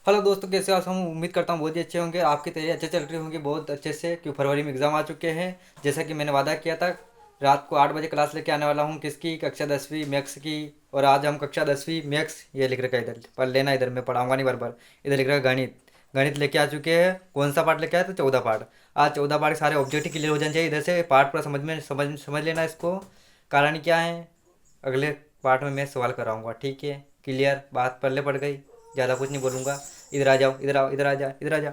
Hello दोस्तों, कैसे हो? हम उम्मीद करता हूँ बहुत ही अच्छे होंगे। आपकी तैयारी अच्छे चल रही होंगी, बहुत अच्छे से, क्योंकि फरवरी में एग्ज़ाम आ चुके हैं। जैसा कि मैंने वादा किया था, रात को 8 बजे क्लास लेके आने वाला हूँ। किसकी? कक्षा 10वीं मैथ्स की। और आज हम कक्षा 10वीं मैथ्स, ये लिख रखा है इधर, पढ़ लेना। इधर मैं पढ़ाऊंगा नहीं बार बार। इधर लिख रखा है गणित। गणित लेके आ चुके हैं। कौन सा पार्ट लेके आए? तो 14 पार्ट। आज 14 पार्ट के सारे ऑब्जेक्टिव क्लियर हो जाने चाहिए। इधर से पार्ट पूरा समझ लेना इसको। कारण क्या है, अगले पार्ट में मैं सवाल कराऊंगा। ठीक है? क्लियर बात? पहले पड़ गई। ज़्यादा कुछ नहीं बोलूँगा। इधर आ जाओ, इधर आओ, इधर आ जा, इधर आ जा।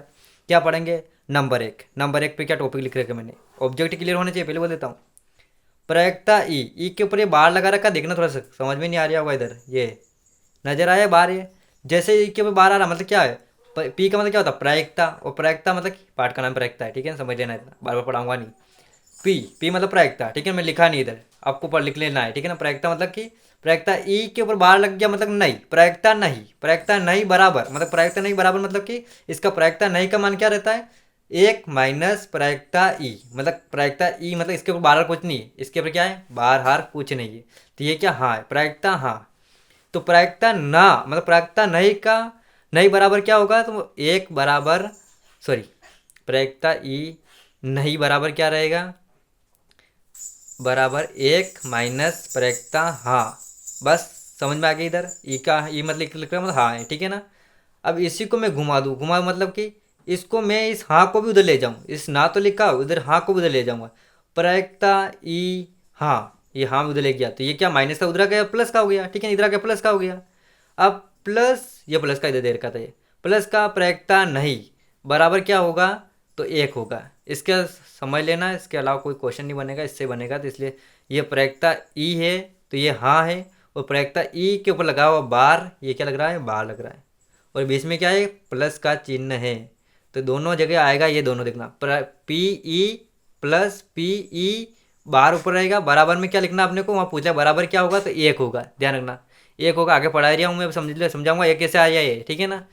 क्या पढ़ेंगे? नंबर 1 पे क्या टॉपिक लिख रखे मैंने? ऑब्जेक्ट क्लियर होने चाहिए, पहले बोल देता हूँ। प्रायिकता ई के ऊपर ये बार लगा रखा, देखना थोड़ा सा समझ में नहीं आ रहा होगा। इधर ये नजर आया बार? ये जैसे ई के ऊपर बार आ रहा, मतलब क्या है? पी का मतलब क्या होता है? प्रायिकता। और प्रायिकता मतलब पाठ का नाम प्रायिकता है। ठीक है ना? समझ लेना, इतना बार बार पढ़ाऊंगा नहीं। पी पी मतलब प्रायिकता। ठीक है? मैं लिखा नहीं इधर, आपको पर लिख लेना है। ठीक है ना? प्रायिकता मतलब कि प्रायिकता ई के ऊपर बार लग गया मतलब नहीं। प्रायिकता नहीं, प्रायिकता नहीं बराबर मतलब, प्रायिकता नहीं बराबर मतलब कि इसका प्रायिकता नहीं का मान क्या रहता है? 1 - प्रायिकता ई। मतलब प्रायिकता ई मतलब इसके ऊपर बार कुछ नहीं है। इसके ऊपर क्या है? बार हार कुछ नहीं है। तो ये क्या? हाँ है प्रायिकता। हाँ। तो प्रायिकता ना मतलब प्रायिकता नहीं का नहीं बराबर क्या होगा? तो 1 सॉरी, प्रायिकता ई नहीं बराबर क्या रहेगा? बराबर 1 - प्रायिकता हाँ। बस समझ में आ गया। इधर ई का ई मतलब लिख रहा मतलब हाँ है। ठीक है ना? अब इसी को मैं घुमा दूँ, घुमा मतलब कि इसको मैं इस हाँ को भी उधर ले जाऊँ। इस ना तो लिखा उधर हाँ को भी उधर ले जाऊँगा। प्रायिकता ई हाँ, ये हाँ उधर ले गया तो ये क्या? माइनस का उधर आ गया, प्लस का हो गया। ठीक है? इधर आ गया प्लस का हो गया। अब प्लस, ये प्लस का इधर दे रखा था, ये प्लस का प्रायिकता नहीं बराबर क्या होगा? तो 1 होगा। इसके समझ लेना, इसके अलावा कोई क्वेश्चन नहीं बनेगा, इससे बनेगा। तो इसलिए ये प्रायिकता ई है तो ये हाँ है। और प्रायिकता ई के ऊपर लगा हुआ बार, ये क्या लग रहा है? बार लग रहा है। और बीच में क्या है? प्लस का चिन्ह है। तो दोनों जगह आएगा ये, दोनों देखना। P E plus P E, bar ऊपर रहेगा। बराबर में क्या लिखना आपने को? वहाँ पूछा बराबर क्या होगा? तो 1 होगा। ध्यान रखना, 1 होगा। आगे पढ़ा रहा हूँ मैं, समझाऊंगा ये कैसे आ जाए ये। ठीक है ना?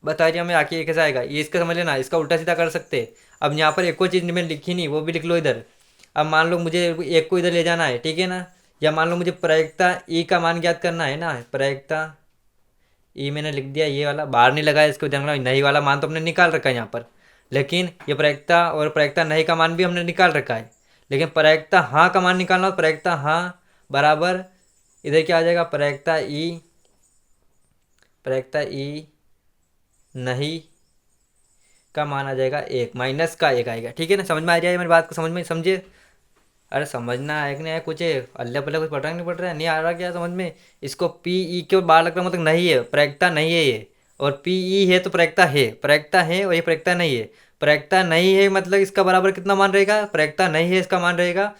बता रहा मैं आके ये कैसे आएगा ये, इसका समझ लेना। इसका उल्टा सीधा कर सकते। अब यहाँ पर एक को चीज़ मैंने लिखी नहीं, वो भी लिख लो इधर। अब मान लो मुझे एक को इधर ले जाना है। ठीक है ना? या मान लो मुझे प्रायिकता ई का मान ज्ञात करना है ना। प्रायिकता ई मैंने लिख दिया, ये वाला बाहर नहीं लगा है। इसको ध्यान रखना, नहीं वाला मान तो हमने निकाल रखा है यहाँ पर। लेकिन ये प्रायिकता और प्रायिकता नहीं का मान भी हमने निकाल रखा है। लेकिन प्रायिकता हाँ का मान निकालना हो, प्रायिकता हाँ बराबर इधर क्या आ जाएगा? प्रायिकता ई नहीं का मान आ जाएगा 1 - का 1 आएगा। ठीक है ना? समझ में आ जाएगा मेरी बात को? समझ में समझे? अरे समझना है कि नहीं है? कुछ अल्लाह पल्ला कुछ पढ़ रहा नहीं पढ़ रहा है? नहीं आ रहा क्या समझ में? इसको पी ई के बाहर लग रहा मतलब नहीं है, प्रायिकता नहीं है ये। और पी ई है तो प्रायिकता है, प्रायिकता है। और ये प्रायिकता नहीं है। प्रायिकता नहीं है मतलब इसका बराबर कितना मान रहेगा? प्रायिकता नहीं है इसका मान रहेगा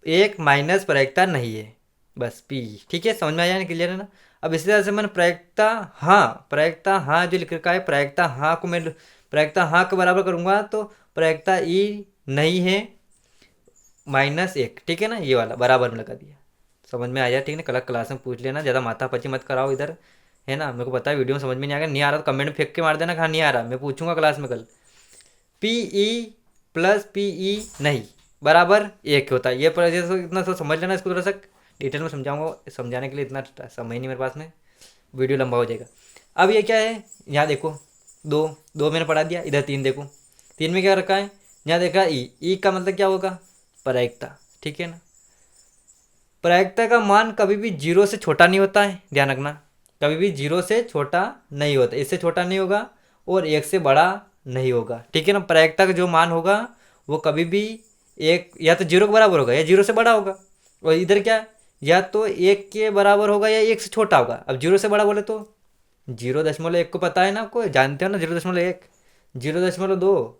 1 - प्रायिकता नहीं है, बस पी। ठीक है? समझ में आ जाए? क्लियर है ना? अब इसी तरह से मैंने प्रायिकता हाँ जो लिख रखा है, प्रायिकता हाँ को मैं प्रायिकता हाँ के बराबर करूँगा तो प्रायिकता ई नहीं है -1। ठीक है ना? ये वाला बराबर में लगा दिया। समझ में आया? ठीक है? कल क्लास में पूछ लेना, ज़्यादा माथापच्ची मत कराओ इधर। है ना? मेरे को पता है वीडियो में समझ में नहीं आएगा। नहीं आ रहा तो कमेंट में फेंक के मार देना, कहाँ नहीं आ रहा। मैं पूछूंगा क्लास में कल। पी ई प्लस पी ई नहीं बराबर 1 होता है। ये पर इतना तो समझ लेना। इसको थोड़ा सा डिटेल में समझाऊंगा, समझाने के लिए इतना समय नहीं मेरे पास में, वीडियो लंबा हो जाएगा। अब ये क्या है? यहाँ देखो, दो दो मैंने पढ़ा दिया। इधर 3 देखो, 3 में क्या रखा है? यहाँ देखा ई, ई का मतलब क्या होगा? प्रायिकता। ठीक है ना? प्रायिकता का मान कभी भी 0 से छोटा नहीं होता है, ध्यान रखना। कभी भी 0 से छोटा नहीं होता, इससे छोटा नहीं होगा और 1 से बड़ा नहीं होगा। ठीक है ना? प्रायिकता का जो मान होगा वो कभी भी एक या तो 0 के बराबर होगा या 0 से बड़ा होगा। और इधर क्या? या तो 1 के बराबर होगा या 1 से छोटा होगा। अब 0 से बड़ा बोले तो 0.1 को पता है ना आपको? जानते हो ना? 0.1, 0.2,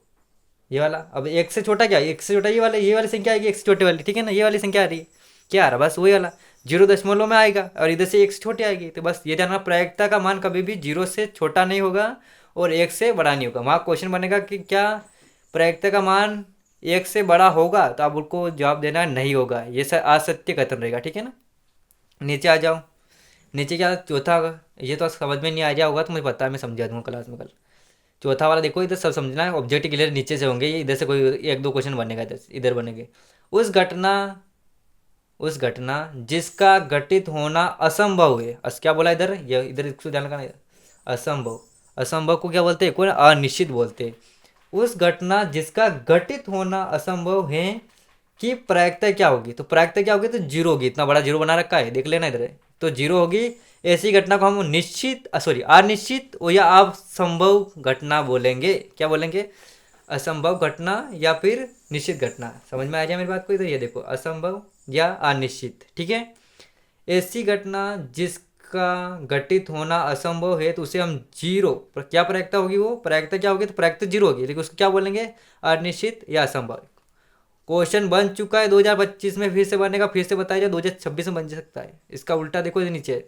ये वाला। अब 1 से छोटा क्या? 1 से छोटा ये वाली संख्या आएगी, 1 से छोटे वाली। ठीक है ना? ये वाली संख्या आ रही है, क्या आ रहा? बस वही वाला 0 दशमलव में आएगा और इधर से 1 से छोटी आएगी। तो बस ये जानना, प्रायिकता का मान कभी भी 0 से छोटा नहीं होगा और 1 से बड़ा नहीं होगा। वहाँ क्वेश्चन बनेगा कि क्या प्रायिकता का मान 1 से बड़ा होगा, तो आप उनको जवाब देना नहीं होगा। ये असत्य कथन रहेगा। ठीक है ना? नीचे आ जाओ। नीचे क्या चौथा? ये तो समझ में नहीं आ गया होगा तो मुझे पता है, मैं समझा दूंगा क्लास में कल। चौथा वाला देखो, इधर सब समझना है। ऑब्जेक्ट क्लियर नीचे से होंगे, ये इधर से कोई 1 2 क्वेश्चन बनेगा, इधर बनेंगे। उस घटना उस घटना जिसका घटित होना असंभव है। क्या बोला इधर? ये इधर इसको ध्यान रखना, असंभव। असंभव को क्या बोलते हैं, कोई अनिश्चित बोलते हैं। उस घटना जिसका घटित होना असंभव है कि प्रायिकता क्या होगी, तो प्रायिकता क्या होगी, तो जीरो होगी। इतना बड़ा जीरो बना रखा है, देख लेना इधर, तो जीरो होगी। ऐसी घटना को हम निश्चित सॉरी अनिश्चित या असंभव घटना बोलेंगे। क्या बोलेंगे, असंभव घटना या फिर निश्चित घटना। समझ में आ जाए मेरी बात को, इधर ये देखो, असंभव या अनिश्चित, ठीक है। ऐसी घटना जिसका घटित होना असंभव है तो उसे हम जीरो, क्या प्रायिकता होगी, वो प्रायिकता क्या होगी, तो प्रायिकता जीरो होगी, लेकिन उसको क्या बोलेंगे, अनिश्चित या असंभव। क्वेश्चन बन चुका है 2025 में, फिर से बनेगा, फिर से बताया जाए 2026 में बन सकता है। इसका उल्टा देखो इधर नीचे,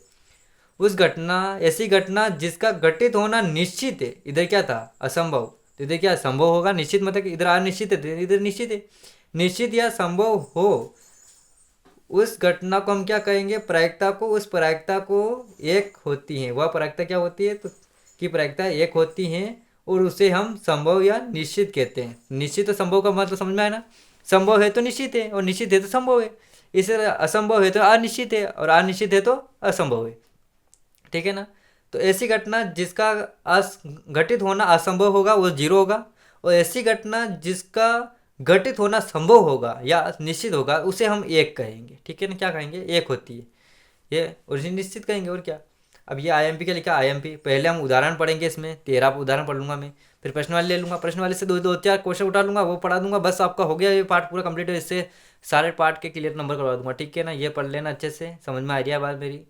उस घटना, ऐसी घटना जिसका घटित होना निश्चित है, इधर क्या था, असंभव, तो इधर क्या संभव होगा, निश्चित मतलब कि इधर अनिश्चित है, तो इधर निश्चित है। निश्चित या संभव हो उस घटना को हम क्या कहेंगे, प्रायिकता को। उस प्रायिकता को एक होती है, वह प्रायिकता क्या होती है, तो की प्रायिकता एक होती है, और उसे हम संभव या निश्चित कहते हैं। निश्चित और संभव का मतलब समझ में आया ना, संभव है तो निश्चित है, और निश्चित है तो संभव है। इसे असंभव है तो अनिश्चित है, और अनिश्चित है तो असंभव है, ठीक है ना। तो ऐसी घटना जिसका घटित होना असंभव होगा वो जीरो होगा, और ऐसी घटना जिसका घटित होना संभव होगा या निश्चित होगा उसे हम एक कहेंगे, ठीक है ना। क्या कहेंगे, एक होती है, ये ओरिजिन निश्चित कहेंगे, और क्या। अब ये आईएमपी क्या लिखा, आईएमपी पहले हम उदाहरण पढ़ेंगे, इसमें 13 उदाहरण पढ़ लूंगा मैं, फिर प्रश्न वाले ले लूंगा, प्रश्न वाले से दो दो चार क्वेश्चन उठा लूंगा, वो पढ़ा दूंगा, बस आपका हो गया ये पार्ट पूरा कंप्लीट है। इससे सारे पार्ट के क्लियर नंबर करवा दूंगा, ठीक है ना। ये पढ़ लेना अच्छे से, समझ में आ रही है बात मेरी।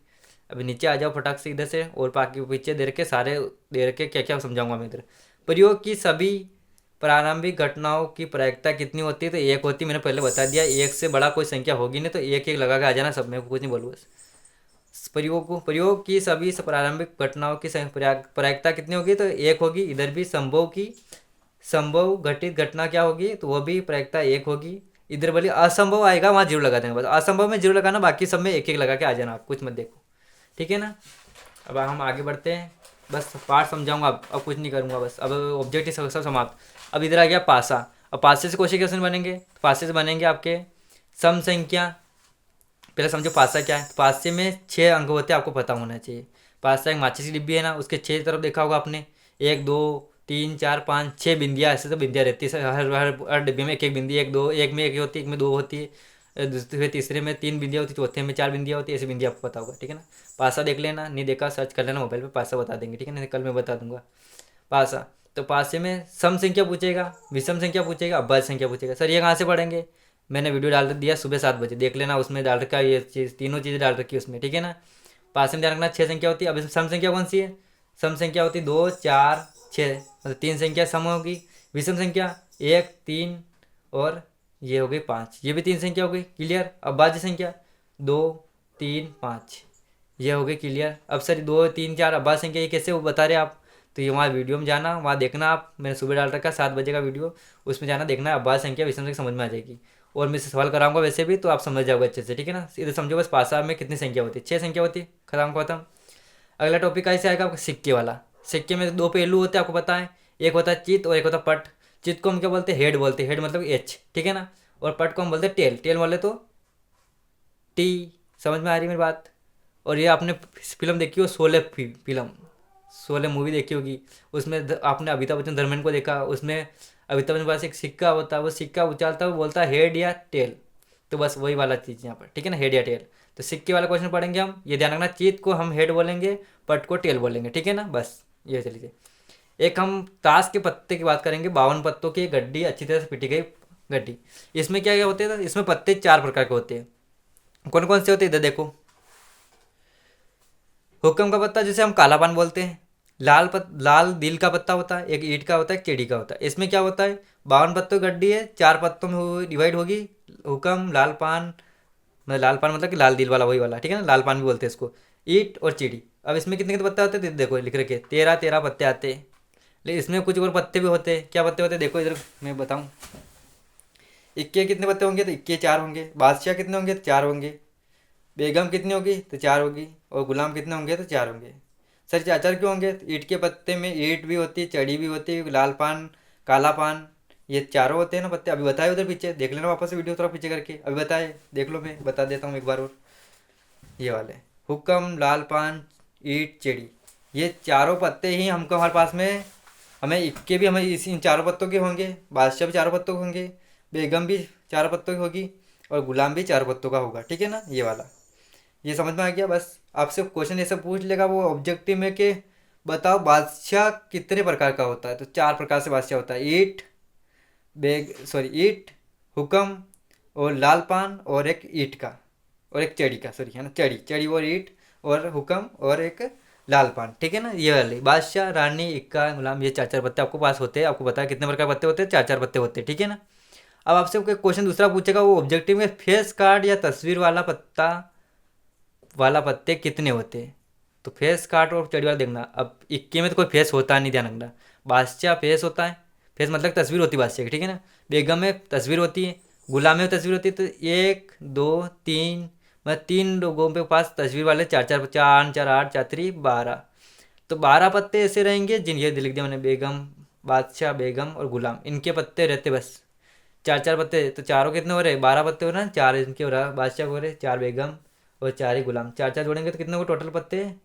अभी नीचे आ जाओ फटाक से इधर से, और बाकी पीछे दे रखे सारे दे रखे, क्या क्या समझाऊंगा मैं इधर। प्रयोग की सभी प्रारंभिक घटनाओं की प्रायिकता कितनी होती है, तो एक होती है, मैंने पहले बता दिया। एक से बड़ा कोई संख्या होगी नहीं, तो एक एक लगा के आ जाना सब, मैं कुछ नहीं बोलूँ बस। प्रयोग की सभी प्रारंभिक घटनाओं की प्रायिकता कितनी होगी, तो एक होगी। इधर भी संभव की संभव घटित घटना क्या होगी, तो वह भी प्रायिकता एक होगी। इधर बोली असंभव आएगा, वहाँ जीरो लगा देंगे बस, असंभव में जीरो लगाना, बाकी सब में एक एक लगा के आ जाना, आप कुछ मत देखो, ठीक है ना। अब हम आगे बढ़ते हैं, बस पार्ट समझाऊंगा, अब कुछ नहीं करूंगा बस। अब ऑब्जेक्टिव सब समाप्त। अब इधर आ गया पासा। अब पासे से क्वेश्चन बनेंगे, पासे से बनेंगे आपके सम संख्या। पहले समझो पासा क्या है, तो पासे में 6 अंक होते हैं, आपको पता होना चाहिए। पासा एक माचिस की डिब्बी है ना, उसके 6 तरफ देखा होगा आपने, 1 2 3 4 5 6 बिंदियाँ, ऐसे तो बिंदियाँ रहती है हर हर हर डिब्बे में, एक एक बिंदी, एक दो, एक में एक होती है, एक में दो होती है, दूसरे तीसरे में 3 बिंदियाँ होती है, चौथे में 4 बिंदियाँ होती है, ऐसी बिंदी आपको पता होगा, ठीक है ना। पासा देख लेना, नहीं देखा सर्च कर लेना मोबाइल पे, पासा बता देंगे, ठीक है ना, कल मैं बता दूंगा पासा। तो पासे में सम संख्या पूछेगा, विषम संख्या पूछेगा, अभाज्य संख्या पूछेगा। सर ये कहाँ से पढ़ेंगे, मैंने वीडियो डाल दिया सुबह 7 बजे, देख लेना, उसमें डाल रखा है ये चीज़, तीनों चीज़ें डाल रखी है उसमें, ठीक है ना। पास में ध्यान रखना 6 संख्या होती है। अब इसमें सम संख्या कौन सी है, सम संख्या होती है 2 4 6, मतलब 3 संख्या सम होगी। विषम संख्या 1 3 और ये हो गई 5, ये भी 3 संख्या हो गई, क्लियर। अब बाज्य संख्या 2 3 5, ये हो गई, क्लियर। अब सर 2 3 4 अबाध संख्या ये कैसे वो बता रहे आप, तो ये वहाँ वीडियो में जाना, वहाँ देखना आप, मैंने सुबह डाल रखा 7 बजे का वीडियो, उसमें जाना देखना, अबाध संख्या विषम संख्या समझ में आ जाएगी। और मैं सवाल कराऊंगा वैसे भी, तो आप समझ जाओगे अच्छे से, ठीक है ना। इधर समझो बस पासा में कितनी संख्या होती है, 6 संख्या होती है, खत्म। अगला टॉपिक कैसे आएगा आपका, सिक्के वाला। सिक्के में 2 पहलू होते हैं, आपको पता है, एक होता है चित और एक होता है पट। चित को हम क्या बोलते हैं, हेड बोलते हैं, हेड मतलब एच, ठीक है ना। और पट को हम बोलते हैं टेल, टेल बोले तो टी। समझ में आ रही है मेरी बात। और ये आपने फिल्म देखी हो, शोले फिल्म, शोले मूवी देखी होगी, उसमें आपने अमिताभ बच्चन धर्मेंद्र को देखा, उसमें अमिताभ बच्चन के पास एक सिक्का होता है, वो सिक्का उछालता है, वो बोलता है हेड या टेल, तो बस वही वाला चीज़ यहाँ पर, ठीक है ना, हेड या टेल। तो सिक्के वाला क्वेश्चन पढ़ेंगे हम, ये ध्यान रखना, चीत को हम हेड बोलेंगे, पट को टेल बोलेंगे, ठीक है ना, बस ये चलिए। एक हम ताश के पत्ते की बात करेंगे, 52 पत्तों की एक गड्डी, अच्छी तरह से पिटी गई गड्डी। इसमें क्या क्या होते हैं, इसमें पत्ते 4 प्रकार के होते हैं। कौन कौन से होते हैं, इधर देखो। हुक्म का पत्ता जिसे हम काला पान बोलते हैं, लाल दिल का पत्ता होता है, एक ईंट का होता है, एक चेड़ी का होता है। इसमें क्या होता है, 52 पत्तों की गड्डी है, 4 पत्तों में डिवाइड होगी। हुक्म, लाल पान, मतलब लाल पान मतलब कि लाल दिल वाला, वही वाला, ठीक है ना, लाल पान भी बोलते हैं इसको। ईंट और चिड़ी। अब इसमें कितने कितने पत्ते आते हैं, देखो लिख रखे 13 पत्ते आते हैं। लेकिन इसमें कुछ और पत्ते भी होते हैं, क्या पत्ते होते हैं देखो इधर मैं बताऊँ। इक्के कितने पत्ते होंगे, तो इक्के 4 होंगे। बादशाह कितने होंगे, तो 4 होंगे। बेगम कितनी होगी, तो 4 होगी। और गुलाम कितने होंगे, तो 4 होंगे। सर 4 क्यों होंगे, तो ईंट के पत्ते में ईंट भी होती है, चड़ी भी होती है, लाल पान, काला पान, ये चारों होते हैं ना पत्ते। अभी बताए उधर पीछे, देख लेना वापस से वीडियो थोड़ा पीछे करके, अभी बताए देख लो, मैं बता देता हूँ एक बार और। ये वाले हुक्म, लाल पान, ईंट, चेड़ी, ये चारों पत्ते ही हमको हमारे पास में, हमें इक्के भी हमें इसी इन चारों पत्तों के होंगे, बादशाह भी चारों पत्तों के होंगे, बेगम भी चारों पत्तों की होगी, और गुलाम भी चारों पत्तों का होगा। ठीक है ना, ये वाला। ये समझ में आ गया। बस आपसे क्वेश्चन ऐसे पूछ लेगा वो ऑब्जेक्टिव में कि बताओ बादशाह कितने प्रकार का होता है, तो 4 प्रकार से बादशाह होता है। ईट, हुक्म, और लाल पान, और एक ईट का, और एक चड़ी का, सॉरी है ना, चड़ी चड़ी और ईट, और हुक्म, और एक लाल पान। ठीक है ना, ये वाले बादशाह, रानी, इक्का, गुलाम, ये 4 4 पत्ते आपको पास होते हैं। आपको पता है कितने प्रकार पत्ते होते हैं, 4 4 पत्ते होते हैं। ठीक है ना। अब आपसे क्वेश्चन दूसरा पूछेगा वो ऑब्जेक्टिव में, फेस कार्ड या तस्वीर वाला पत्ते कितने होते हैं। तो फेस कार्ड और चढ़ी वाला देखना। अब इक्के में तो कोई फेस होता नहीं, ध्यान रखना। बादशाह फेस होता है, फेस मतलब तस्वीर होती है बादशाह की। ठीक है ना। बेगम में तस्वीर होती है, गुलाम में तस्वीर होती है। तो 1 2 3, मतलब 3 लोगों के पास तस्वीर वाले 4 4 4 4 8 4 3 12। तो 12 पत्ते ऐसे रहेंगे जिनके लिख दिया मैंने, बेगम, बादशाह, बेगम और गुलाम, इनके पत्ते रहते बस 4 4 पत्ते। तो चारों कितने हो रहे, 12 पत्ते हो रहे हैं, 4 इनके हो रहा है, बादशाह हो रहे, 4 बेगम, और 4 ही गुलाम। 4 4 जोड़ेंगे तो कितने हो टोटल पत्ते,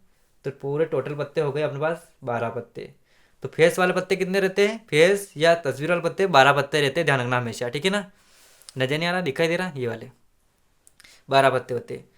तो पूरे टोटल पत्ते हो गए अपने पास 12 पत्ते। तो फेस वाले पत्ते कितने रहते हैं, फेस या तस्वीर वाले पत्ते 12 पत्ते रहते हैं, ध्यान रखना हमेशा। ठीक है ना। नजर नहीं आ रहा, दिखाई दे रहा, ये वाले 12 पत्ते होते हैं।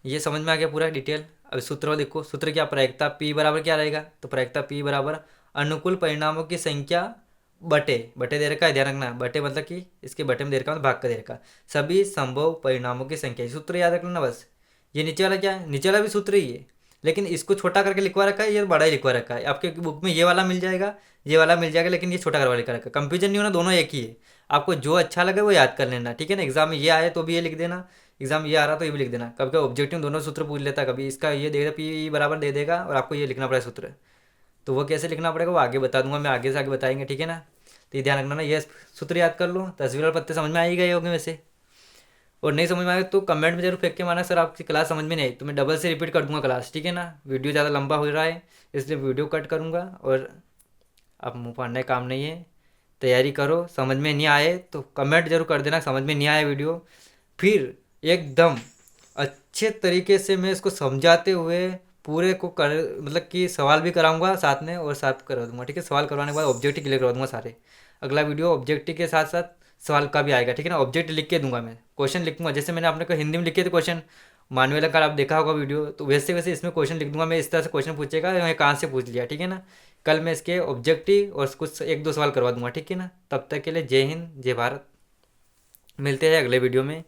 ये समझ में आ गया पूरा डिटेल। अब सूत्र में देखो, सूत्र क्या, प्रायिकता पी बराबर क्या रहेगा, तो प्रायिकता पी बराबर अनुकूल परिणामों की संख्या बटे, बटे दे रखा है, ध्यान रखना, बटे मतलब कि इसके बटे में दे रखा है, मतलब भाग का दे रखा है, सभी संभव परिणामों की संख्या। सूत्र याद रखना बस। ये नीचे वाला क्या है, नीचे वाला भी सूत्र ही है, लेकिन इसको छोटा करके लिखवा रखा है, ये बड़ा ही लिखवा रखा है। आपके बुक में ये वाला मिल जाएगा, ये वाला मिल जाएगा, लेकिन ये छोटा करवा लिखा रखा है। कंफ्यूजन नहीं होना, दोनों एक ही है। आपको जो अच्छा लगे वो याद कर लेना। ठीक है ना। एग्जाम में ये आए तो भी ये लिख देना, एग्जाम ये आ रहा तो ये भी लिख देना। कभी कभी ऑब्जेक्टिव दोनों सूत्र पूछ लेता, कभी इसका ये दे देगा, पी बराबर दे देगा, और आपको ये लिखना पड़ेगा सूत्र। तो वो कैसे लिखना पड़ेगा वो आगे बता दूंगा मैं, आगे से आगे बताएंगे। ठीक है ना। तो ये ध्यान रखना ना, ये सूत्र याद कर लो। तस्वीर और पत्ते समझ में आ ही गए होंगे वैसे। और नहीं समझ में आए तो कमेंट में जरूर फेंक के माना, सर आपकी क्लास समझ में नहीं आई, तो मैं डबल से रिपीट कर दूंगा क्लास। ठीक है ना। वीडियो ज़्यादा लंबा हो रहा है इसलिए वीडियो कट करूँगा, और अब मुँह फाड़ने का काम नहीं है। तैयारी करो, समझ में नहीं आए तो कमेंट जरूर कर देना, समझ में नहीं आया वीडियो। फिर एकदम अच्छे तरीके से मैं इसको समझाते हुए पूरे को कर, मतलब कि सवाल भी कराऊंगा साथ में, और साथ करवा दूंगा। ठीक है। सवाल करवाने के बाद ऑब्जेक्टिव क्लियर करवा दूंगा सारे। अगला वीडियो ऑब्जेक्टिव के साथ साथ सवाल का भी आएगा। ठीक है ना। ऑब्जेक्ट लिख के दूंगा मैं, क्वेश्चन लिखूंगा, जैसे मैंने आपने को हिंदी में लिखे थे क्वेश्चन मानवेला का, आप देखा होगा वीडियो, तो वैसे वैसे इसमें क्वेश्चन लिख दूंगा मैं। इस तरह से क्वेश्चन पूछेगा, मैं कहाँ से पूछ लिया। ठीक है ना। कल मैं इसके ऑब्जेक्टिव और कुछ 1 2 सवाल करवा दूंगा। ठीक है ना। तब तक के लिए जय हिंद, जय भारत। मिलते हैं अगले वीडियो में।